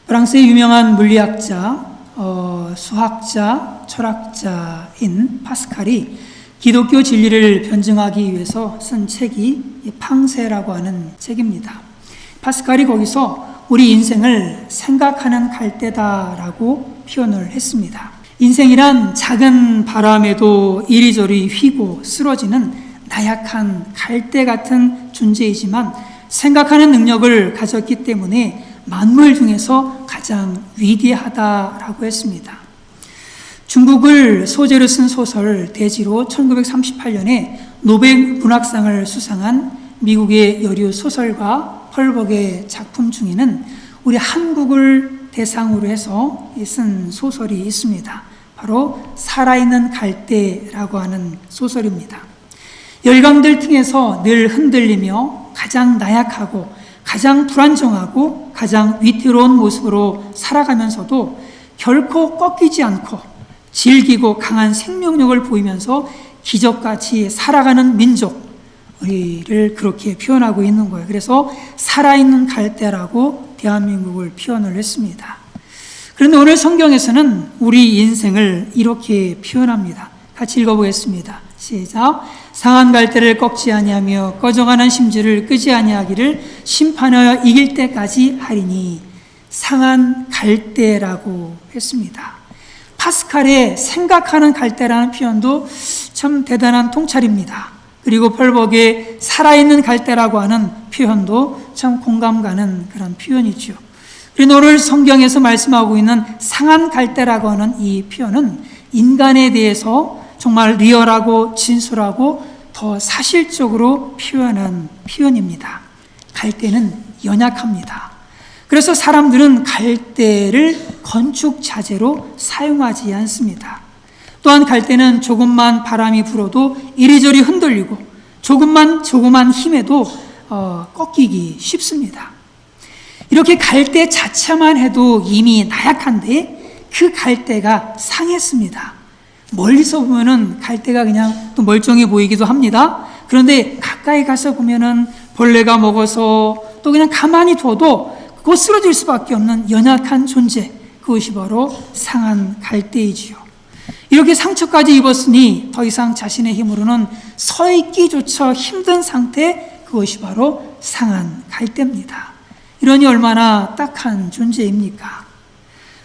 프랑스의 유명한 물리학자, 수학자, 철학자인 파스칼이 기독교 진리를 변증하기 위해서 쓴 책이 팡세라고 하는 책입니다. 파스칼이 거기서 우리 인생을 생각하는 갈대다라고 표현을 했습니다. 인생이란 작은 바람에도 이리저리 휘고 쓰러지는 나약한 갈대 같은 존재이지만 생각하는 능력을 가졌기 때문에 만물 중에서 가장 위대하다라고 했습니다. 중국을 소재로 쓴 소설 대지로 1938년에 노벨 문학상을 수상한 미국의 여류 소설가 펄벅의 작품 중에는 우리 한국을 대상으로 해서 쓴 소설이 있습니다. 바로 살아있는 갈대라고 하는 소설입니다. 열강들 틈에서 늘 흔들리며 가장 나약하고 가장 불안정하고 가장 위태로운 모습으로 살아가면서도 결코 꺾이지 않고 질기고 강한 생명력을 보이면서 기적같이 살아가는 민족, 우리를 그렇게 표현하고 있는 거예요. 그래서 살아있는 갈대라고 대한민국을 표현을 했습니다. 그런데 오늘 성경에서는 우리 인생을 이렇게 표현합니다. 같이 읽어보겠습니다. 시작. 상한 갈대를 꺾지 아니하며 꺼져가는 심지를 끄지 아니하기를 심판하여 이길 때까지 하리니. 상한 갈대라고 했습니다. 파스칼의 생각하는 갈대라는 표현도 참 대단한 통찰입니다. 그리고 펄벅의 살아있는 갈대라고 하는 표현도 참 공감 가는 그런 표현이죠. 그리고 오늘 성경에서 말씀하고 있는 상한 갈대라고 하는 이 표현은 인간에 대해서 정말 리얼하고 진솔하고 더 사실적으로 표현한 표현입니다. 갈대는 연약합니다. 그래서 사람들은 갈대를 건축 자재로 사용하지 않습니다. 또한 갈대는 조금만 바람이 불어도 이리저리 흔들리고 조금만 힘에도 꺾이기 쉽습니다. 이렇게 갈대 자체만 해도 이미 나약한데 그 갈대가 상했습니다. 멀리서 보면은 갈대가 그냥 또 멀쩡해 보이기도 합니다. 그런데 가까이 가서 보면은 벌레가 먹어서 또 그냥 가만히 둬도 그거 쓰러질 수밖에 없는 연약한 존재, 그것이 바로 상한 갈대이지요. 이렇게 상처까지 입었으니 더 이상 자신의 힘으로는 서 있기조차 힘든 상태, 그것이 바로 상한 갈대입니다. 이러니 얼마나 딱한 존재입니까?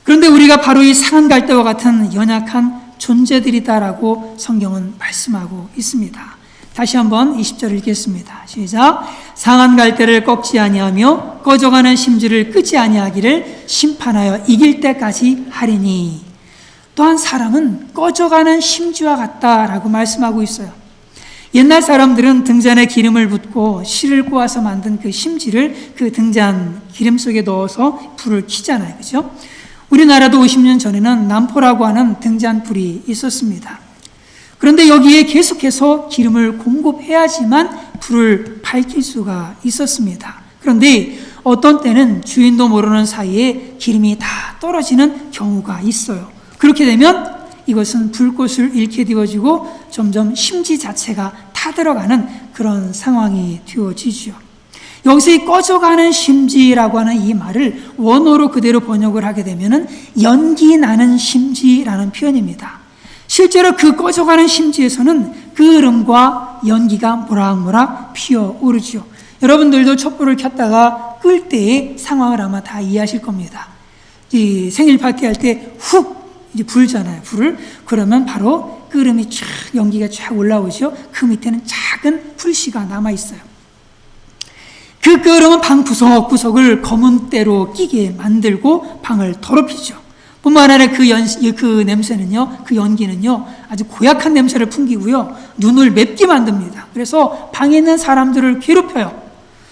그런데 우리가 바로 이 상한 갈대와 같은 연약한 존재들이다라고 성경은 말씀하고 있습니다. 다시 한번 20절 읽겠습니다. 시작. 상한 갈대를 꺾지 아니하며 꺼져가는 심지를 끄지 아니하기를 심판하여 이길 때까지 하리니. 또한 사람은 꺼져가는 심지와 같다라고 말씀하고 있어요. 옛날 사람들은 등잔에 기름을 붓고 실을 꼬아서 만든 그 심지를 그 등잔 기름 속에 넣어서 불을 켜잖아요. 그죠? 우리나라도 50년 전에는 남포라고 하는 등잔불이 있었습니다. 그런데 여기에 계속해서 기름을 공급해야지만 불을 밝힐 수가 있었습니다. 그런데 어떤 때는 주인도 모르는 사이에 기름이 다 떨어지는 경우가 있어요. 그렇게 되면 이것은 불꽃을 잃게 되어지고 점점 심지 자체가 타들어가는 그런 상황이 되어지죠. 여기서 이 꺼져가는 심지라고 하는 이 말을 원어로 그대로 번역을 하게 되면은 연기 나는 심지라는 표현입니다. 실제로 그 꺼져가는 심지에서는 그을음과 연기가 모락모락 피어오르죠. 여러분들도 촛불을 켰다가 끌 때의 상황을 아마 다 이해하실 겁니다. 이 생일 파티 할 때 훅 이제 불잖아요. 불을. 그러면 바로 끓음이 쫙 연기가 쫙 올라오죠. 그 밑에는 작은 불씨가 남아 있어요. 그 끓음은 방 구석구석을 검은 때로 끼게 만들고 방을 더럽히죠. 뿐만 아니라 그 냄새는요, 그 연기는요, 아주 고약한 냄새를 풍기고요, 눈을 맵게 만듭니다. 그래서 방에 있는 사람들을 괴롭혀요.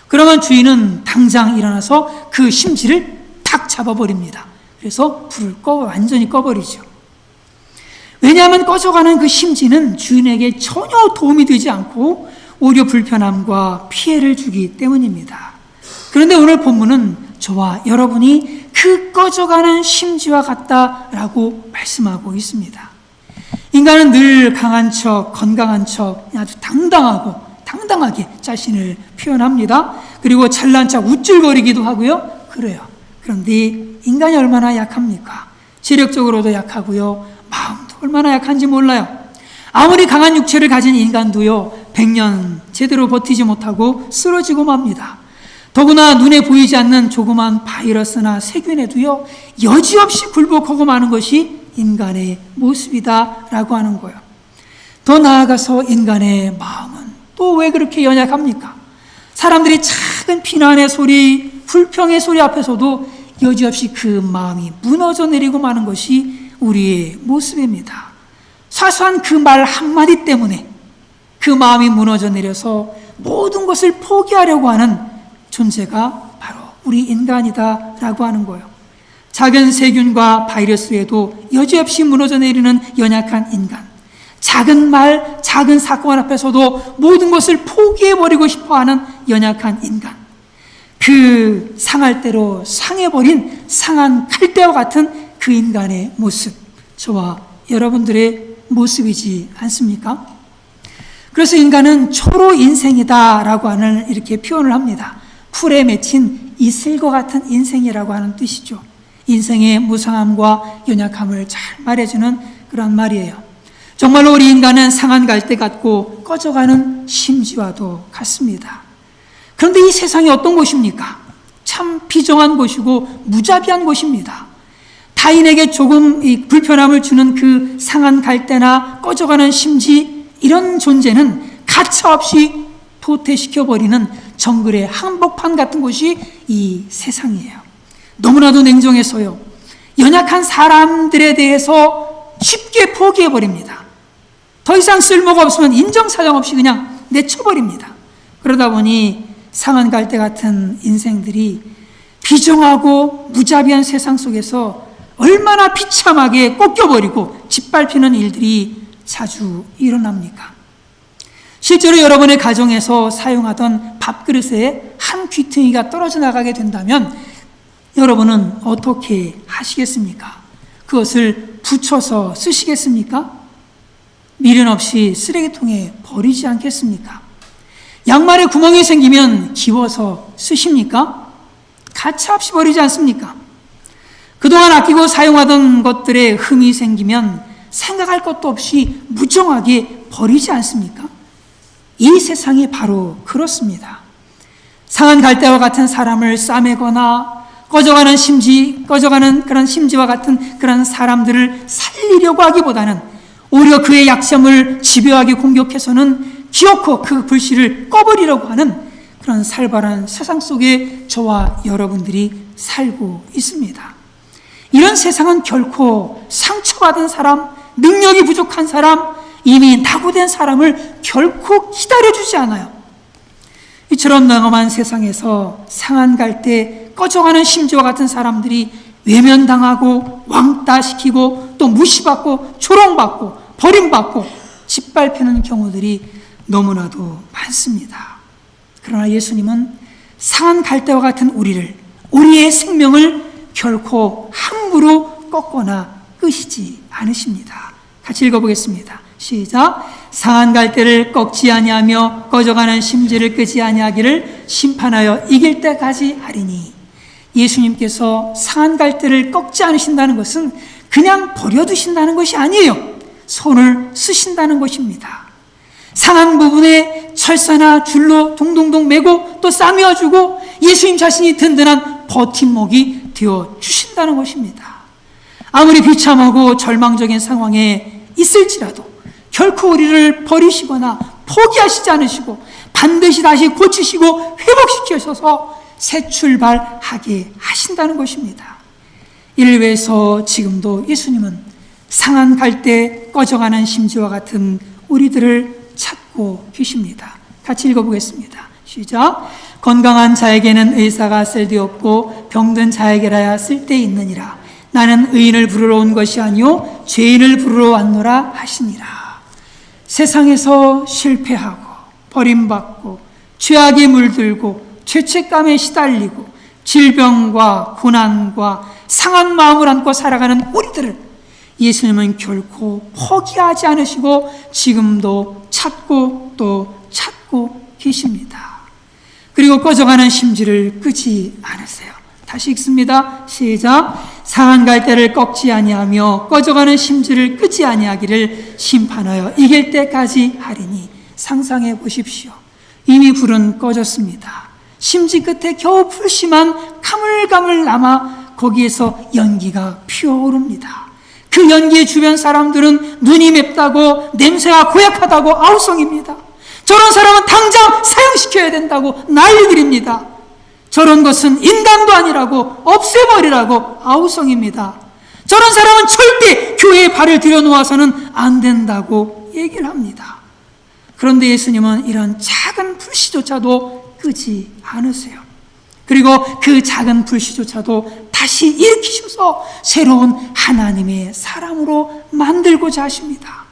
그러면 주인은 당장 일어나서 그 심지를 탁 잡아버립니다. 그래서 불을 완전히 꺼버리죠. 왜냐하면 꺼져가는 그 심지는 주인에게 전혀 도움이 되지 않고 오히려 불편함과 피해를 주기 때문입니다. 그런데 오늘 본문은 저와 여러분이 그 꺼져가는 심지와 같다라고 말씀하고 있습니다. 인간은 늘 강한 척, 건강한 척, 아주 당당하게 자신을 표현합니다. 그리고 잘난 척 우쭐거리기도 하고요. 그래요. 그런데 인간이 얼마나 약합니까? 체력적으로도 약하고요, 마음도 얼마나 약한지 몰라요. 아무리 강한 육체를 가진 인간도요, 100년 제대로 버티지 못하고 쓰러지고 맙니다. 더구나 눈에 보이지 않는 조그만 바이러스나 세균에도요, 여지없이 굴복하고 마는 것이 인간의 모습이다라고 하는 거예요. 더 나아가서 인간의 마음은 또 왜 그렇게 연약합니까? 사람들이 작은 비난의 소리, 불평의 소리 앞에서도 여지없이 그 마음이 무너져 내리고 마는 것이 우리의 모습입니다. 사소한 그 말 한마디 때문에 그 마음이 무너져 내려서 모든 것을 포기하려고 하는 존재가 바로 우리 인간이다라고 하는 거예요. 작은 세균과 바이러스에도 여지없이 무너져 내리는 연약한 인간, 작은 말, 작은 사건 앞에서도 모든 것을 포기해버리고 싶어하는 연약한 인간, 그 상할 대로 상해버린 상한 칼대와 같은 그 인간의 모습, 저와 여러분들의 모습이지 않습니까? 그래서 인간은 초로 인생이다라고 하는 이렇게 표현을 합니다. 풀에 맺힌 이슬과 같은 인생이라고 하는 뜻이죠. 인생의 무상함과 연약함을 잘 말해주는 그런 말이에요. 정말로 우리 인간은 상한 갈대 같고 꺼져가는 심지와도 같습니다. 그런데 이 세상이 어떤 곳입니까? 참 비정한 곳이고 무자비한 곳입니다. 타인에게 조금 불편함을 주는 그 상한 갈대나 꺼져가는 심지, 이런 존재는 가차없이 도태시켜버리는 정글의 한복판 같은 곳이 이 세상이에요. 너무나도 냉정해서요, 연약한 사람들에 대해서 쉽게 포기해버립니다. 더 이상 쓸모가 없으면 인정사정 없이 그냥 내쳐버립니다. 그러다 보니 상한 갈대 같은 인생들이 비정하고 무자비한 세상 속에서 얼마나 비참하게 꺾여버리고 짓밟히는 일들이 자주 일어납니까? 실제로 여러분의 가정에서 사용하던 밥그릇에 한 귀퉁이가 떨어져 나가게 된다면 여러분은 어떻게 하시겠습니까? 그것을 붙여서 쓰시겠습니까? 미련 없이 쓰레기통에 버리지 않겠습니까? 양말에 구멍이 생기면 기워서 쓰십니까? 가차없이 버리지 않습니까? 그동안 아끼고 사용하던 것들에 흠이 생기면 생각할 것도 없이 무정하게 버리지 않습니까? 이 세상이 바로 그렇습니다. 상한 갈대와 같은 사람을 싸매거나 꺼져가는 그런 심지와 같은 그런 사람들을 살리려고 하기보다는 오히려 그의 약점을 집요하게 공격해서는 기어코 그 불씨를 꺼버리려고 하는 그런 살벌한 세상 속에 저와 여러분들이 살고 있습니다. 이런 세상은 결코 상처받은 사람, 능력이 부족한 사람, 이미 낙오된 사람을 결코 기다려주지 않아요. 이처럼 냉엄한 세상에서 상한 갈대, 꺼져가는 심지와 같은 사람들이 외면당하고 왕따시키고 또 무시받고 조롱받고 버림받고 짓밟히는 경우들이 너무나도 많습니다. 그러나 예수님은 상한 갈대와 같은 우리의 생명을 결코 함부로 꺾거나 끄시지 않으십니다. 같이 읽어보겠습니다. 시작. 상한 갈대를 꺾지 아니하며 꺼져가는 심지를 끄지 아니하기를 심판하여 이길 때까지 하리니. 예수님께서 상한 갈대를 꺾지 않으신다는 것은 그냥 버려두신다는 것이 아니에요. 손을 쓰신다는 것입니다. 상한 부분에 철사나 줄로 동동동 매고 또 싸매어주고 예수님 자신이 든든한 버팀목이 되어주신다는 것입니다. 아무리 비참하고 절망적인 상황에 있을지라도 결코 우리를 버리시거나 포기하시지 않으시고 반드시 다시 고치시고 회복시키셔서 새 출발하게 하신다는 것입니다. 이를 위해서 지금도 예수님은 상한 갈대 꺼져가는 심지와 같은 우리들을 찾고 계십니다. 같이 읽어보겠습니다. 시작. 건강한 자에게는 의사가 쓸데없고 병든 자에게라야 쓸데있느니라. 나는 의인을 부르러 온 것이 아니요 죄인을 부르러 왔노라 하시니라. 세상에서 실패하고 버림받고 죄악에 물들고 죄책감에 시달리고 질병과 고난과 상한 마음을 안고 살아가는 우리들을 예수님은 결코 포기하지 않으시고 지금도 찾고 또 찾고 계십니다. 그리고 꺼져가는 심지를 끄지 않으세요. 다시 읽습니다. 시작. 상한 갈대를 꺾지 아니하며 꺼져가는 심지를 끄지 아니하기를 심판하여 이길 때까지 하리니. 상상해 보십시오. 이미 불은 꺼졌습니다. 심지 끝에 겨우 불씨만 가물가물 남아 거기에서 연기가 피어오릅니다. 그 연기의 주변 사람들은 눈이 맵다고, 냄새가 고약하다고 아우성입니다. 저런 사람은 당장 사형시켜야 된다고 난리들입니다. 저런 것은 인간도 아니라고, 없애버리라고 아우성입니다. 저런 사람은 절대 교회에 발을 들여놓아서는 안 된다고 얘기를 합니다. 그런데 예수님은 이런 작은 불씨조차도 끄지 않으세요. 그리고 그 작은 불씨조차도 다시 일으키셔서 새로운 하나님의 사람으로 만들고자 하십니다.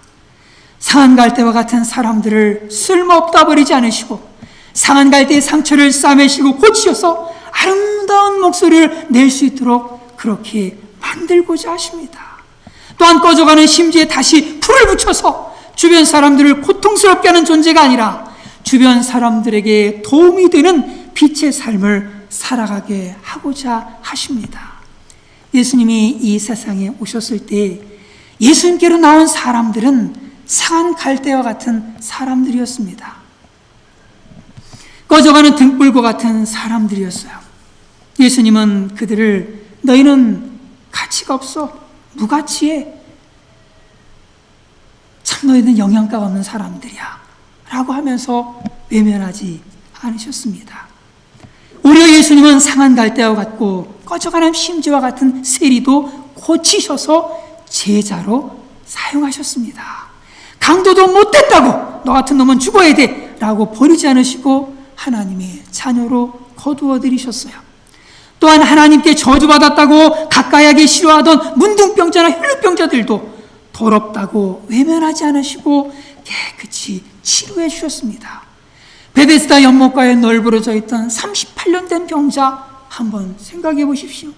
상한 갈대와 같은 사람들을 쓸모없다 버리지 않으시고, 상한 갈대의 상처를 싸매시고 고치셔서 아름다운 목소리를 낼 수 있도록 그렇게 만들고자 하십니다. 또한 꺼져가는 심지에 다시 불을 붙여서 주변 사람들을 고통스럽게 하는 존재가 아니라 주변 사람들에게 도움이 되는 빛의 삶을 살아가게 하고자 하십니다. 예수님이 이 세상에 오셨을 때 예수님께로 나온 사람들은 상한 갈대와 같은 사람들이었습니다. 꺼져가는 등불과 같은 사람들이었어요. 예수님은 그들을 너희는 가치가 없어, 무가치해, 참 너희는 영양가가 없는 사람들이야 라고 하면서 외면하지 않으셨습니다. 오히려 예수님은 상한 갈대와 같고 꺼져가는 심지와 같은 세리도 고치셔서 제자로 사용하셨습니다. 강도도 못됐다고 너 같은 놈은 죽어야 돼 라고 버리지 않으시고 하나님의 자녀로 거두어들이셨어요. 또한 하나님께 저주받았다고 가까이 하기 싫어하던 문둥병자나 혈루병자들도 더럽다고 외면하지 않으시고 깨끗이 치료해 주셨습니다. 베데스다 연못가에 널브러져 있던 38년 된 병자 한번 생각해 보십시오.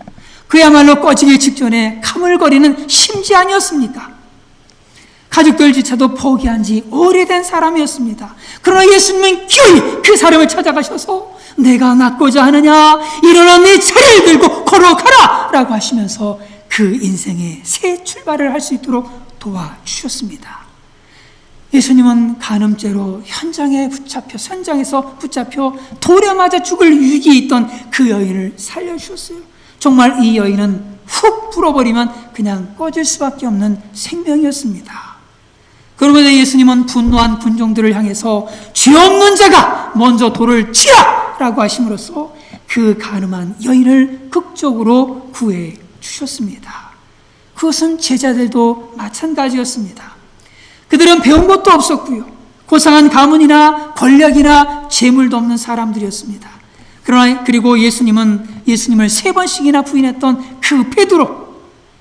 그야말로 꺼지기 직전에 가물거리는 심지 아니었습니까? 가족들조차도 포기한 지 오래된 사람이었습니다. 그러나 예수님은 기어이 그 사람을 찾아가셔서 내가 낫고자 하느냐, 일어나 내 차를 들고 걸어가라 라고 하시면서 그 인생의 새 출발을 할 수 있도록 도와주셨습니다. 예수님은 간음죄로 현장에서 붙잡혀 돌에 맞아 죽을 위기에 있던 그 여인을 살려주셨어요. 정말 이 여인은 훅 불어버리면 그냥 꺼질 수밖에 없는 생명이었습니다. 그러면서 예수님은 분노한 군종들을 향해서 죄 없는 자가 먼저 돌을 치라 라고 하심으로써 그 간음한 여인을 극적으로 구해 주셨습니다. 그것은 제자들도 마찬가지였습니다. 그들은 배운 것도 없었고요, 고상한 가문이나 권력이나 재물도 없는 사람들이었습니다. 그러나 그리고 예수님을 3번씩이나 부인했던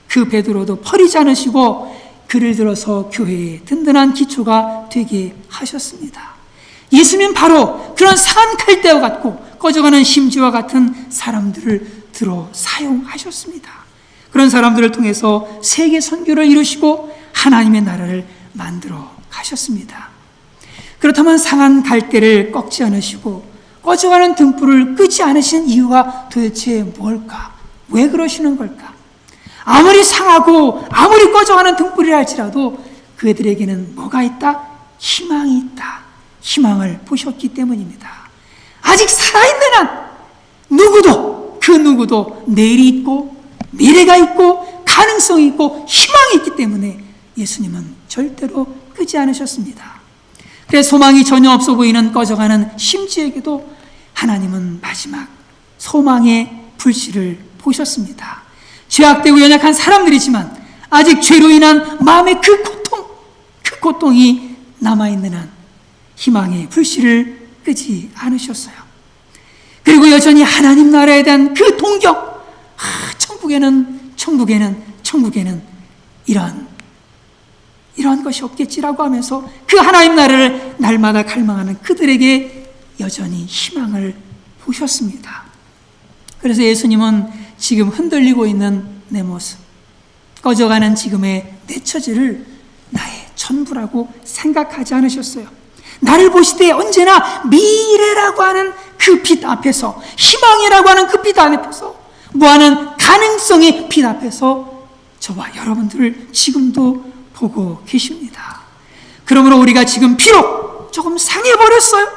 그 베드로도 버리지 않으시고 그를 들어서 교회의 든든한 기초가 되게 하셨습니다. 예수님은 바로 그런 상한 갈대와 같고 꺼져가는 심지와 같은 사람들을 들어 사용하셨습니다. 그런 사람들을 통해서 세계 선교를 이루시고 하나님의 나라를 만들어 가셨습니다. 그렇다면 상한 갈대를 꺾지 않으시고 꺼져가는 등불을 끄지 않으신 이유가 도대체 뭘까? 왜 그러시는 걸까? 아무리 상하고 아무리 꺼져가는 등불이라 할지라도 그들에게는 뭐가 있다? 희망이 있다. 희망을 보셨기 때문입니다. 아직 살아있는 한 그 누구도 내일이 있고 미래가 있고 가능성이 있고 희망이 있기 때문에 예수님은 절대로 끄지 않으셨습니다. 그래서 소망이 전혀 없어 보이는 꺼져가는 심지에게도 하나님은 마지막 소망의 불씨를 보셨습니다. 죄악되고 연약한 사람들이지만 아직 죄로 인한 마음의 그 고통이 남아있는 한 희망의 불씨를 끄지 않으셨어요. 그리고 여전히 하나님 나라에 대한 그 동경, 천국에는 이러한 것이 없겠지라고 하면서 그 하나님 나라를 날마다 갈망하는 그들에게 여전히 희망을 보셨습니다. 그래서 예수님은 지금 흔들리고 있는 내 모습, 꺼져가는 지금의 내 처지를 나의 전부라고 생각하지 않으셨어요. 나를 보시되 언제나 미래라고 하는 그 빛 앞에서, 희망이라고 하는 그 빛 앞에서 무한한 가능성의 빛 앞에서 저와 여러분들을 지금도 보고 계십니다. 그러므로 우리가 지금 비록 조금 상해버렸어요.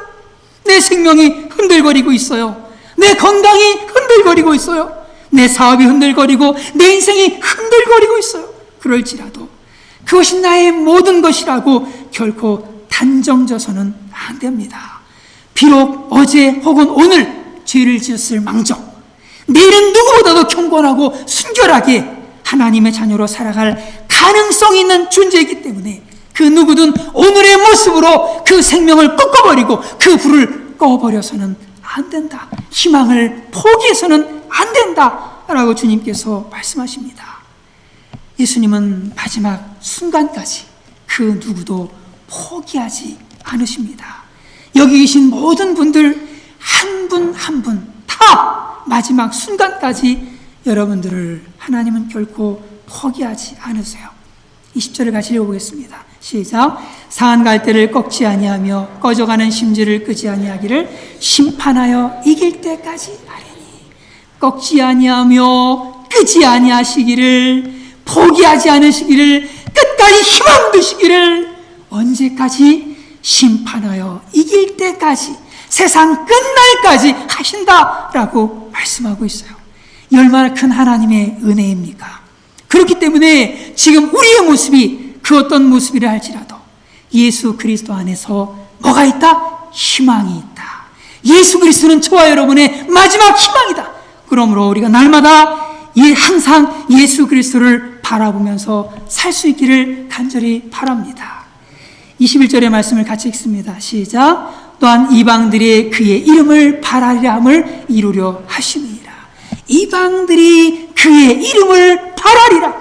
내 생명이 흔들거리고 있어요. 내 건강이 흔들거리고 있어요. 내 사업이 흔들거리고 내 인생이 흔들거리고 있어요. 그럴지라도 그것이 나의 모든 것이라고 결코 단정져서는 안 됩니다. 비록 어제 혹은 오늘 죄를 지었을 망정, 내일은 누구보다도 경건하고 순결하게 하나님의 자녀로 살아갈 가능성이 있는 존재이기 때문에 그 누구든 오늘의 모습으로 그 생명을 꺾어버리고 그 불을 꺼버려서는 안 된다. 희망을 포기해서는 안 된다 라고 주님께서 말씀하십니다. 예수님은 마지막 순간까지 그 누구도 포기하지 않으십니다. 여기 계신 모든 분들 한 분 한 분 다 마지막 순간까지 여러분들을 하나님은 결코 포기하지 않으세요. 20절을 같이 읽어보겠습니다. 시작. 상한 갈대를 꺾지 아니하며 꺼져가는 심지를 끄지 아니하기를 심판하여 이길 때까지 하리니. 꺾지 아니하며 끄지 아니하시기를, 포기하지 않으시기를, 끝까지 희망 두시기를, 언제까지? 심판하여 이길 때까지, 세상 끝날까지 하신다라고 말씀하고 있어요. 이 얼마나 큰 하나님의 은혜입니까? 그렇기 때문에 지금 우리의 모습이 그 어떤 모습이라 할지라도 예수 그리스도 안에서 뭐가 있다? 희망이 있다. 예수 그리스도는 저와 여러분의 마지막 희망이다. 그러므로 우리가 날마다 항상 예수 그리스도를 바라보면서 살 수 있기를 간절히 바랍니다. 21절의 말씀을 같이 읽습니다. 시작. 또한 이방들이 그의 이름을 바라리라 함을 이루려 하심이니라. 이방들이 그의 이름을 바라리라.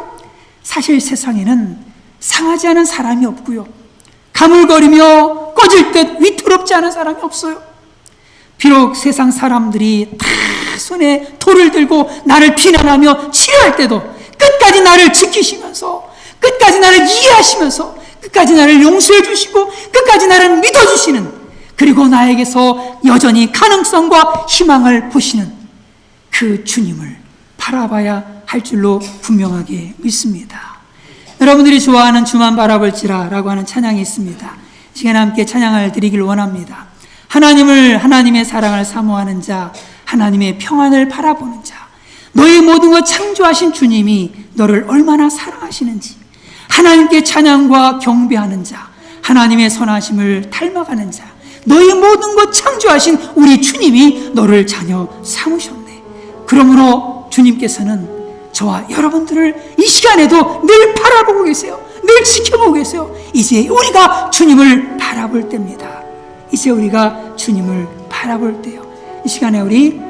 사실 세상에는 상하지 않은 사람이 없고요, 가물거리며 꺼질 듯 위태롭지 않은 사람이 없어요. 비록 세상 사람들이 다 손에 돌을 들고 나를 비난하며 치료할 때도 끝까지 나를 지키시면서, 끝까지 나를 이해하시면서, 끝까지 나를 용서해 주시고 끝까지 나를 믿어주시는, 그리고 나에게서 여전히 가능성과 희망을 보시는 그 주님을 바라봐야 할 줄로 분명하게 믿습니다. 여러분들이 좋아하는 주만 바라볼지라 라고 하는 찬양이 있습니다. 이 시간에 함께 찬양을 드리길 원합니다. 하나님의 사랑을 사모하는 자, 하나님의 평안을 바라보는 자, 너의 모든 것 창조하신 주님이 너를 얼마나 사랑하시는지, 하나님께 찬양과 경배하는 자, 하나님의 선하심을 닮아가는 자, 너의 모든 것 창조하신 우리 주님이 너를 자녀 삼으셨네. 그러므로 주님께서는 저와 여러분들을 이 시간에도 늘 바라보고 계세요. 늘 지켜보고 계세요. 이제 우리가 주님을 바라볼 때입니다. 이제 우리가 주님을 바라볼 때요. 이 시간에 우리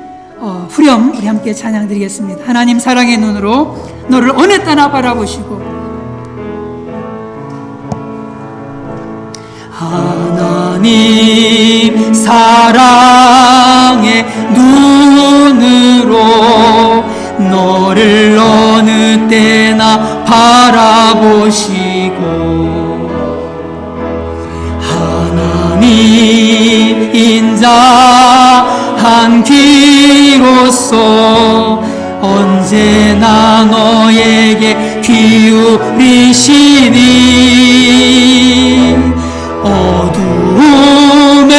후렴 우리 함께 찬양 드리겠습니다. 하나님 사랑의 눈으로 너를 어느 때나 바라보시고, 하나님 사랑의 눈으로 너를 어느 때나 바라보시고, 하나님 인자한 귀로서 언제나 너에게 기울이시니, 어두움에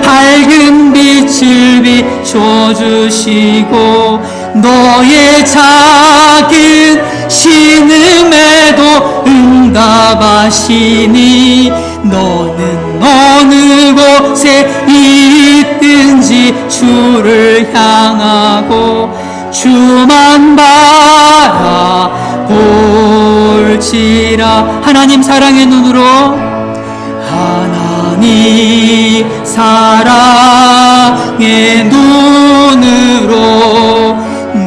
밝은 빛을 비춰주시고 너의 작은 신음에도 응답하시니, 너는 어느 곳에 있든지 주를 향하고 주만 바라볼지라. 하나님 사랑의 눈으로, 하나님 사랑의 눈으로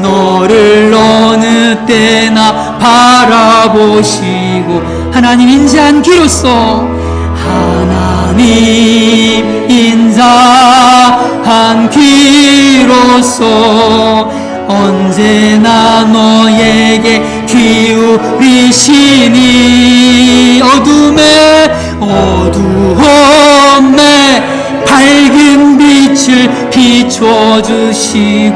너를 어느 때나 바라보시고, 하나님 인자한 귀로서, 하나님 인자한 귀로서 언제나 너에게 기울이시니, 어두움에 밝은 빛을 비춰주시고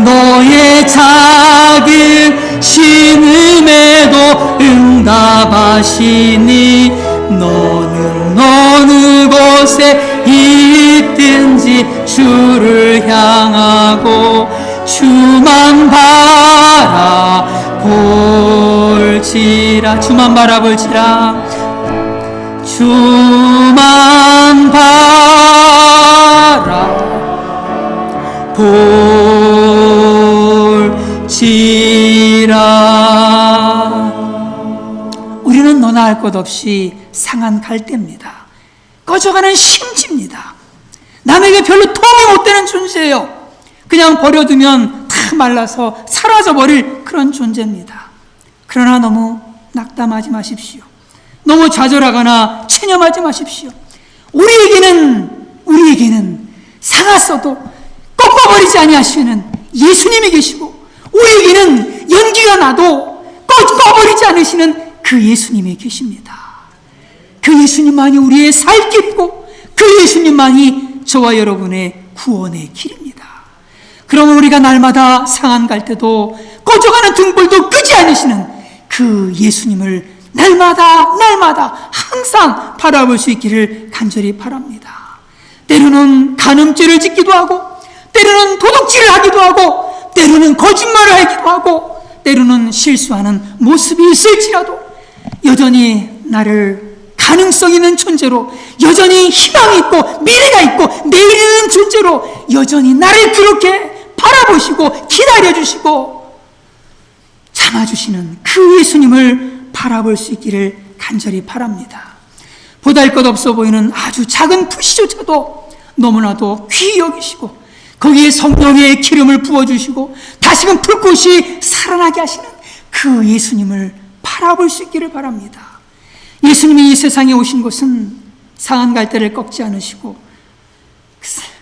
너의 너의 작은 신음에도 응답하시니 너는 어느 곳에 있든지 주를 향하고 주만 바라볼지라. 주만 바라볼지라. 주만 바라볼지라. 우리는 너나 할 것 없이 상한 갈대입니다. 꺼져가는 심지입니다. 남에게 별로 도움이 못 되는 존재예요. 그냥 버려두면 다 말라서 사라져 버릴 그런 존재입니다. 그러나 너무 낙담하지 마십시오. 너무 좌절하거나 체념하지 마십시오. 우리에게는 상했어도 꺾어버리지 아니하시는 예수님이 계시고, 우리에게는 연기가 나도 꺾어버리지 않으시는 그 예수님이 계십니다. 그 예수님만이 우리의 살 길이고, 그 예수님만이 저와 여러분의 구원의 길입니다. 그러면 우리가 날마다 상한 갈 때도 꺼져가는 등불도 끄지 않으시는 그 예수님을 날마다 항상 바라볼 수 있기를 간절히 바랍니다. 때로는 간음죄를 짓기도 하고, 때로는 도둑질을 하기도 하고, 때로는 거짓말을 하기도 하고, 때로는 실수하는 모습이 있을지라도 여전히 나를 가능성 있는 존재로, 여전히 희망이 있고 미래가 있고 내일 있는 존재로 여전히 나를 그렇게 바라보시고 기다려주시고 참아주시는 그 예수님을 바라볼 수 있기를 간절히 바랍니다. 보잘것없어 보이는 아주 작은 붓이조차도 너무나도 귀히 여기시고, 거기에 성령의 기름을 부어주시고 다시금 불꽃이 살아나게 하시는 그 예수님을 바라볼 수 있기를 바랍니다. 예수님이 이 세상에 오신 것은 상한 갈대를 꺾지 않으시고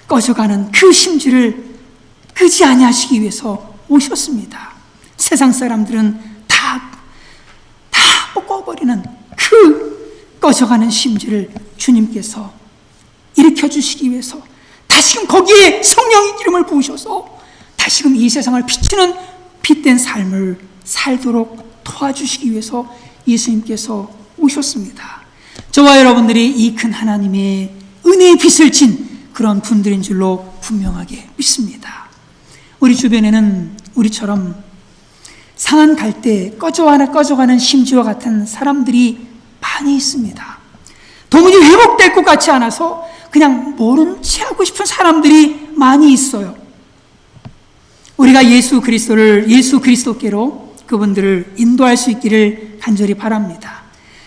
꺼져가는 그 심지를 끄지 아니하시기 위해서 오셨습니다. 세상 사람들은 다 꺾어버리는 그 꺼져가는 심지를 주님께서 일으켜 주시기 위해서 다시금 거기에 성령의 기름을 부으셔서 다시금 이 세상을 비추는 빛된 삶을 살도록 도와주시기 위해서 예수님께서 오셨습니다. 저와 여러분들이 이 큰 하나님의 은혜의 빛을 진 그런 분들인 줄로 분명하게 믿습니다. 우리 주변에는 우리처럼 상한 갈대 꺼져가는 심지와 같은 사람들이 많이 있습니다. 도무지 회복될 것 같지 않아서 그냥 모른 채 하고 싶은 사람들이 많이 있어요. 우리가 예수 그리스도께로 그분들을 인도할 수 있기를 간절히 바랍니다.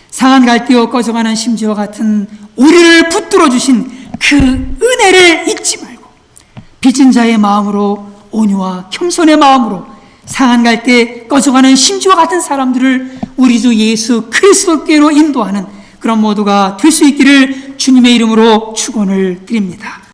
상한 갈대와 꺼져가는 심지와 같은 우리를 붙들어 주신 그 은혜를 잊지 말고 빚진 자의 마음으로, 온유와 겸손의 마음으로 상한 갈대 꺼져가는 심지와 같은 사람들을 우리 주 예수 그리스도께로 인도하는 그런 모두가 될 수 있기를 주님의 이름으로 축원을 드립니다.